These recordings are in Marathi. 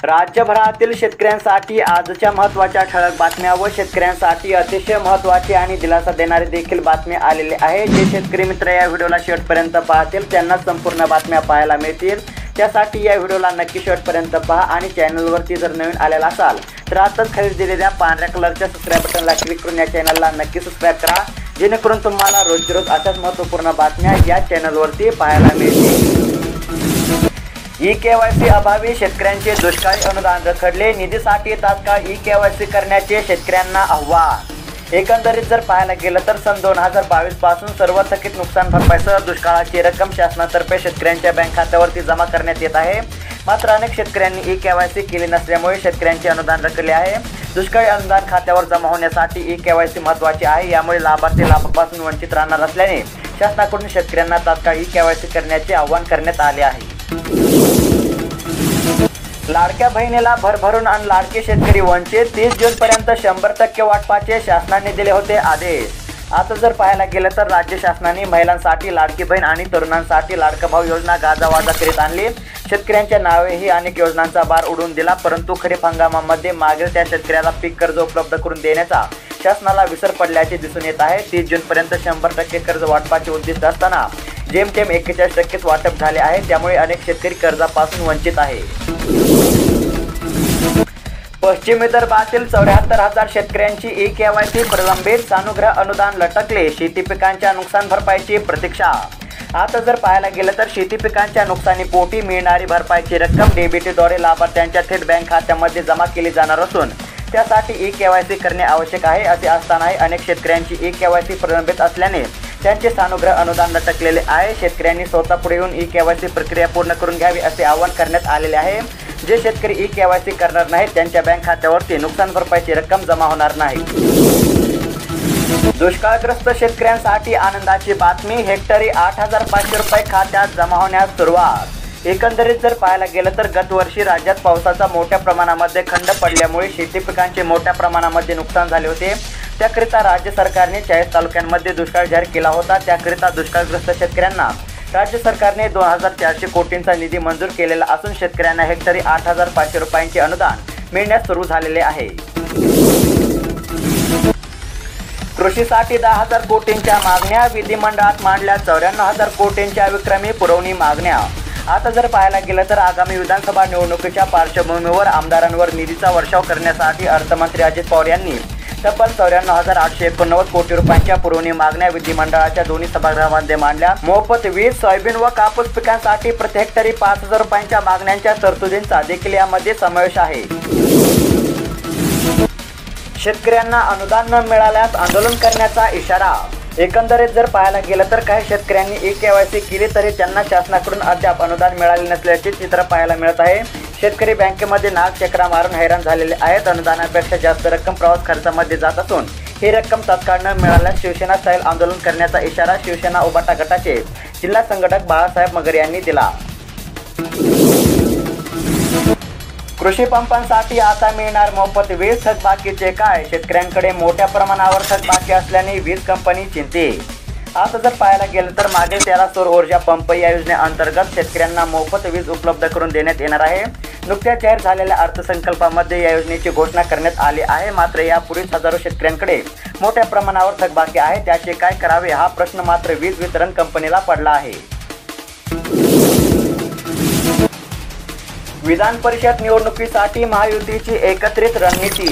राज्यभरातील शेतकऱ्यांसाठी आजच्या महत्त्वाच्या ठळक बातम्या व शेतकऱ्यांसाठी अतिशय महत्त्वाची आणि दिलासा देणारी देखील बातमी आलेली आहे। जे शेतकरी मित्र या व्हिडिओला शेवटपर्यंत पाहतील त्यांना संपूर्ण बातम्या पाहायला मिळतील। त्यासाठी या व्हिडिओला नक्की शेवटपर्यंत पहा आणि चॅनलवरती जर नवीन आलेला असाल तर आताच खाली दिलेल्या पांढऱ्या कलरच्या सबस्क्राइब बटनला क्लिक करून या चॅनलला नक्की सबस्क्राइब करा, जेणेकरून तुम्हाला रोज रोज अशाच महत्त्वपूर्ण बातम्या या चॅनलवरती पाहायला मिळतील। ई-केवायसी अभावी शेतकऱ्यांचे दुष्काळी अनुदान रखडले, निधीसाठी तात्काळ ई-केवायसी करण्याचे शेतकऱ्यांना आव्हान। एकंदरीत जर पाहायला गेलं तर सन 2022 पासून सर्व थकीत नुकसान भरपाईसह दुष्काळाची रक्कम शासनातर्फे शेतकऱ्यांच्या बँक खात्यावरती जमा करण्यात येत आहे। मात्र अनेक शेतकऱ्यांनी ई-केवायसी केली नसल्यामुळे शेतकऱ्यांचे अनुदान रखडले आहे। दुष्काळी अनुदान खात्यावर जमा होण्यासाठी ई-केवायसी महत्त्वाची आहे। यामुळे लाभार्थी लाभापासून वंचित राहणार असल्याने शासनाकडून शेतकऱ्यांना तात्काळ ई-केवायसी करण्याचे आवाहन करण्यात आले आहे। लाडक्या बहिणीला भरभरून आणि लाडके शेतकरी वंचित, 30 जूनपर्यंत 100% वाटपाचे शासनाने दिले होते आदेश। आता जर पाहायला गेलं तर राज्य शासनाने महिलांसाठी लाडकी बहीण आणि तरुणांसाठी लाडका भाऊ योजना गाजावाजा करीत आणली। शेतकऱ्यांच्या नावेही अनेक योजनांचा भार उडवून दिला, परंतु खरीप हंगामामध्ये मागील त्या शेतकऱ्याला पीक कर्ज उपलब्ध करून देण्याचा शासनाला विसर पडल्याचे दिसून येत आहे। 30 जूनपर्यंत 100% कर्ज वाटपाचे उद्दिष्ट असताना जेमतेम 41% वाटप झाले आहे। त्यामुळे अनेक शेतकरी कर्जापासून वंचित आहे। पश्चिम विदर्भातील 74,000 शेतकऱ्यांची ई-केवायसी प्रलंबित, सानुग्रह अनुदान लटकले, शेती पिकांच्या नुकसान भरपाईची प्रतीक्षा। आता जर पाहायला गेलं तर शेती पिकांच्या नुकसानीपोटी मिळणारी भरपाईची रक्कम डीबीटीद्वारे लाभार्थ्यांच्या थेट बँक खात्यामध्ये जमा केली जाणार असून त्यासाठी ई-केवायसी करणे आवश्यक आहे। असे असतानाही अनेक शेतकऱ्यांची ई-केवायसी प्रलंबित असल्याने त्यांचे सानुग्रह अनुदान लटकलेले आहे। शेतकऱ्यांनी स्वतः पुढे येऊन ई-केवायसी प्रक्रिया पूर्ण करून घ्यावी असे आवाहन करण्यात आलेले आहे। जे शेतकरी ई-केवायसी करणार नाहीत त्यांच्या बँक खात्यावरती नुकसान भरपाईची रक्कम जमा होणार नाही। दुष्काळग्रस्त शेतकऱ्यांसाठी आनंदाची बातमी, हेक्टरी 8,500 रुपये खात्यात जमा होण्यास सुरुवात। एकंदरीत जर पाहायला गेलं तर गतवर्षी राज्यात पावसाचा मोठ्या प्रमाणामध्ये खंड पडल्यामुळे शेती पिकांचे मोठ्या प्रमाणामध्ये नुकसान झाले होते। त्याकरिता राज्य सरकारने 40 तालुक्यांमध्ये दुष्काळ जाहीर केला होता। त्याकरिता दुष्काळग्रस्त शेतकऱ्यांना राज्य सरकारने 2,400 कोटींचा निधी मंजूर केलेला असून शेतकऱ्यांना हेक्टरी 8,500 रुपयांचे अनुदान मिळण्यास सुरू झालेले आहे। कृषीसाठी 10,000 कोटींच्या मागण्या, विधिमंडळात मांडल्या 94,000 कोटींच्या विक्रमी पुरवणी मागण्या। आता जर पाहायला गेलं तर आगामी विधानसभा निवडणुकीच्या पार्श्वभूमीवर आमदारांवर निधीचा वर्षाव करण्यासाठी अर्थमंत्री अजित पवार यांनी तब्बल 94,889 कोटी रुपयांच्या पुरवणी मागण्या विधिमंडळाच्या दोन्ही सभागृहामध्ये मांडल्या। मोफत वीज, सोयाबीन व कापूस पिकांसाठी प्रति हेक्टरी 5,000 रुपयांच्या मागण्यांच्या तरतुदींचा देखील यामध्ये समावेश आहे। शेतकऱ्यांना अनुदान न मिळाल्यास आंदोलन करण्याचा इशारा। एकंदरीत जर पाहायला गेलं तर काही शेतकऱ्यांनी ई-केवायसी केली तरी त्यांना शासनाकडून अद्याप अनुदान मिळाले नसल्याचे चित्र पाहायला मिळत आहे। शेतकरी बँकेमध्ये नागचक्रा मारून हैराण झालेले आहेत। अनुदानापेक्षा जास्त रक्कम प्रवास खर्चामध्ये जात असून ही रक्कम तात्काळ न मिळाल्यास शिवसेना स्टाईल आंदोलन करण्याचा इशारा शिवसेना उबाटा गटाचे जिल्हा संघटक बाळासाहेब मगर यांनी दिला। कृषी पंपांसाठी आता मिळणार मोफत वीज, थकबाकीचे काय? शेतकऱ्यांकडे मोठ्या प्रमाणावर थकबाकी असल्याने वीज कंपनी चिंतेत। आता जर पाहायला गेलं तर मागील 13 सौर ऊर्जा पंप या योजनेअंतर्गत शेतकऱ्यांना मोफत वीज उपलब्ध करून देण्यात येणार आहे। नुकत्याच जाहीर झालेल्या अर्थसंकल्पामध्ये या योजनेची घोषणा करण्यात आली आहे। मात्र यापूर्वीच हजारो शेतकऱ्यांकडे मोठ्या प्रमाणावर थकबाकी आहे। त्याचे काय करावे हा प्रश्न मात्र वीज वितरण कंपनीला पडला आहे। विधान परिषद निवडणुकीसाठी महायुतीची एकत्रित रणनीती।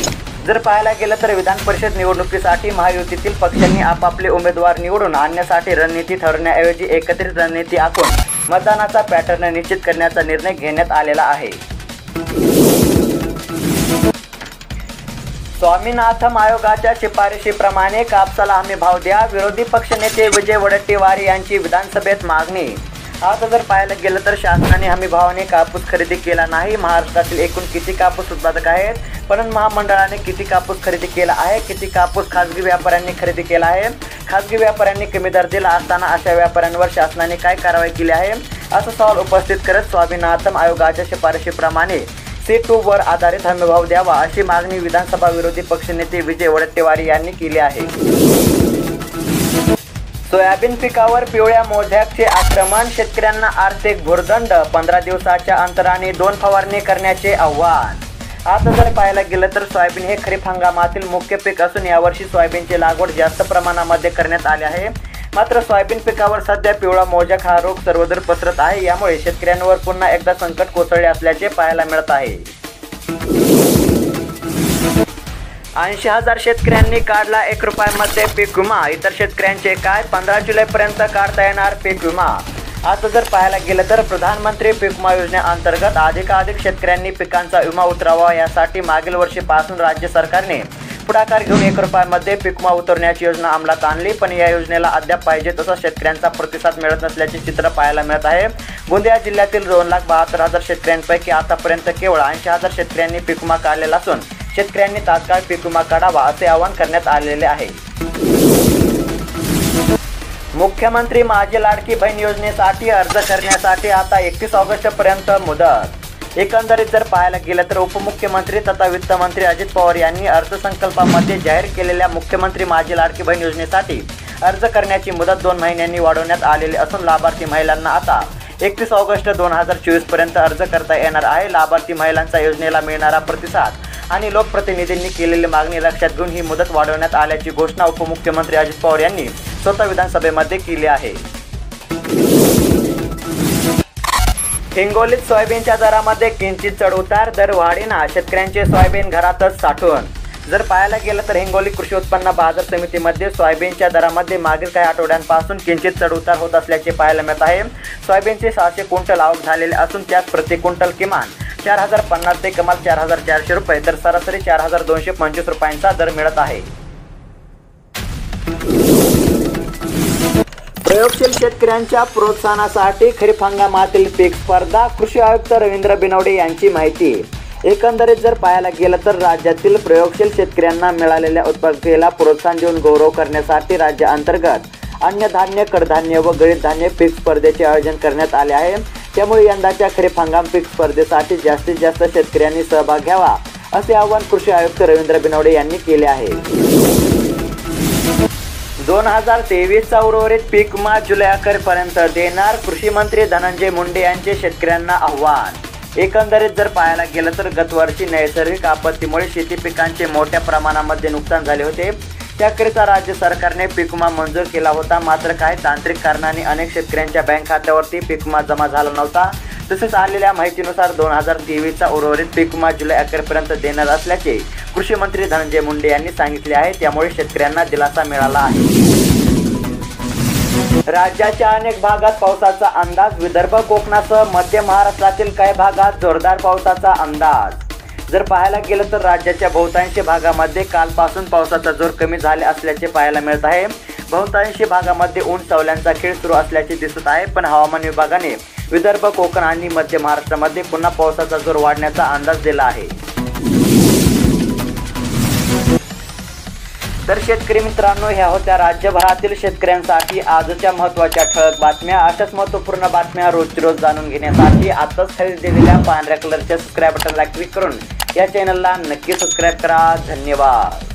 जर पाहायला गेलं तर विधान परिषद निवडणुकीसाठी महायुतीतील पक्षांनी आपापले उमेदवार निवडून आणण्यासाठी रणनीती ठरवण्याऐवजी एकत्रित रणनीती आखून मतदानाचा पॅटर्न निश्चित करण्याचा निर्णय घेण्यात आलेला आहे। स्वामीनाथन आयोगाच्या शिफारशीप्रमाणे कापसाला हमी भाव द्या, विरोधी पक्षनेते विजय वडेट्टीवार यांची विधानसभेत मागणी। आता जर पाहायला गेलं तर शासनाने हमी भावाने कापूस खरेदी केला नाही। महाराष्ट्रातील एकूण किती कापूस उत्पादक आहेत, पणन महामंडळाने किती कापूस खरेदी केला आहे, किती कापूस खासगी व्यापाऱ्यांनी खरेदी केला आहे, खासगी व्यापाऱ्यांनी कमी दर दिला असताना अशा व्यापाऱ्यांवर शासनाने काय कारवाई केली आहे, असा सवाल उपस्थित करत स्वामीनाथन आयोगाच्या शिफारशीप्रमाणे C2 वर आधारित हमीभाव द्यावा अशी मागणी विधानसभा विरोधी पक्षनेते विजय वडेट्टीवार यांनी केली आहे। सोयाबीन पिकावर पिवळ्या मोझॅकचे आक्रमण, शेतकऱ्यांना आर्थिक भुर्दंड, 15 दिवसाच्या अंतराने 2 फवारणी करण्याचे आव्हान। आता जर पाहायला गेलं तर सोयाबीन हे खरीप हंगामातील मुख्य पीक असून यावर्षी सोयाबीनची लागवड जास्त प्रमाणामध्ये करण्यात आली आहे। मात्र सोयाबीन पिकावर सध्या पिवळा मोझॅक हा रोग सर्वदूर पसरत आहे। यामुळे शेतकऱ्यांवर पुन्हा एकदा संकट कोसळले असल्याचे पाहायला मिळत आहे। 80,000 शेतकऱ्यांनी काढला 1 रुपयामध्ये पीक विमा। इतर शेतकऱ्यांचे काय? 15 जुलैपर्यंत काढता येणार पीक विमा। आता जर पाहायला गेलं तर प्रधानमंत्री पीक विमा योजनेअंतर्गत अधिकाधिक शेतकऱ्यांनी पिकांचा विमा उतरावा यासाठी मागील वर्षीपासून राज्य सरकारने पुढाकार घेऊन 1 रुपयामध्ये पीक विमा उतरवण्याची योजना अंमलात आणली, पण या योजनेला अद्याप पाहिजे तसा शेतकऱ्यांचा प्रतिसाद मिळत नसल्याचे चित्र पाहायला मिळत आहे। गोंदिया जिल्ह्यातील 2,72,000 शेतकऱ्यांपैकी आतापर्यंत केवळ 80,000 शेतकऱ्यांनी पीक विमा काढलेला असून शेतकऱ्यांनी तात्काळ पीक विमा काढावा असे आवाहन करण्यात आलेले आहे। मुख्यमंत्री माझी लाडकी बहीण योजनेसाठी अर्ज करण्यासाठी आता 31 ऑगस्टपर्यंत मुदत। एकंदरीत जर पाहायला गेलं तर उपमुख्यमंत्री तथा वित्त मंत्री अजित पवार यांनी अर्थसंकल्पामध्ये जाहीर केलेल्या मुख्यमंत्री माझी लाडकी बहीण योजनेसाठी अर्ज करण्याची मुदत 2 महिन्यांनी वाढवण्यात आलेली असून लाभार्थी महिलांना आता 31 ऑगस्ट 2024 पर्यंत अर्ज करता येणार आहे। लाभार्थी महिलांचा योजनेला मिळणारा प्रतिसाद आणि लोकप्रतिनिधींनी केलेली मागणी लक्षात घेऊन ही मुदत वाढवण्यात आल्याची घोषणा उपमुख्यमंत्री अजित पवार यांनी स्वतः विधानसभेमध्ये केली आहे। हिंगोलीत सोयाबीनच्या दरामध्ये किंचित चढउतार, दर वाढीना शेतकऱ्यांचे सोयाबीन घरातच साठवून। जर पाहायला गेलं तर हिंगोली कृषी उत्पन्न बाजार समितीमध्ये सोयाबीनच्या दरामध्ये मागील काही आठवड्यांपासून किंचित चढउतार होत असल्याचे पाहायला मिळत आहे। सोयाबीनचे 600 क्विंटल आवक झालेले असून त्यात प्रति क्विंटल किमान 4,050 ते कमाल 4,400 रुपये तर सरासरी 4,225 रुपयांचा दर मिळत आहे। प्रयोगशील शेतकऱ्यांच्या प्रोत्साहनासाठी खरीप हंगामातील पीक स्पर्धा, कृषी आयुक्त रवींद्र बिनवडे यांची माहिती। एकंदरीत जर पाहायला गेलं तर राज्यातील प्रयोगशील शेतकऱ्यांना मिळालेल्या उत्पादकतेला प्रोत्साहन देऊन गौरव करण्यासाठी राज्याअंतर्गत अन्नधान्य, कडधान्य व गळीत धान्य पीक स्पर्धेचे आयोजन करण्यात आले आहे। त्यामुळे यंदाच्या खरीप हंगाम पीक स्पर्धेसाठी जास्तीत जास्त शेतकऱ्यांनी सहभाग घ्यावा असे आवाहन कृषी आयुक्त रवींद्र बिनवडे यांनी केले आहे। 2023चा उर्वरित पीक विमा जुलै अखेरपर्यंत देणार, कृषी मंत्री धनंजय मुंडे यांचे शेतकऱ्यांना आव्हान। एकंदरीत जर पाहायला गेलं तर गतवर्षी नैसर्गिक आपत्तीमुळे शेती पिकांचे मोठ्या प्रमाणामध्ये नुकसान झाले होते। त्याकरिता राज्य सरकारने पीक विमा मंजूर केला होता। मात्र काही तांत्रिक कारणांनी अनेक शेतकऱ्यांच्या बँक खात्यावरती पीक विमा जमा झाला नव्हता। तसेच आलेल्या माहितीनुसार 2023चा उर्वरित पीक विमा जुलै अखेरपर्यंत देणार असल्याचे कृषी मंत्री धनंजय मुंडे यांनी सांगितले आहे। त्यामुळे शेतकऱ्यांना दिलासा मिळाला आहे। राज्याच्या अनेक भागात पावसाचा अंदाज, विदर्भ, कोकणासह मध्य महाराष्ट्रातील काही भागात जोरदार पावसाचा अंदाज। जर पाहायला गेलं तर राज्याच्या बहुतांशी भागामध्ये कालपासून पावसाचा जोर कमी झाले असल्याचे पाहायला मिळत आहे। बहुतांशी भागामध्ये ऊन सावल्यांचा खेळ सुरू असल्याचे दिसत आहे, पण हवामान विभागाने विदर्भ, कोकण आणि मध्य महाराष्ट्रामध्ये पुन्हा पावसाचा जोर वाढण्याचा अंदाज दिला आहे। तर शेतकरी मित्रांनो, ह्या होत्या राज्यभरातील शेतकऱ्यांसाठी आजच्या महत्त्वाच्या ठळक बातम्या। अशाच महत्त्वपूर्ण बातम्या रोजची रोज जाणून घेण्यासाठी आताच खाली दिलेल्या पांढऱ्या कलरच्या सबस्क्राईब बटनला क्लिक करून या चॅनलला नक्की सबस्क्राईब करा। धन्यवाद।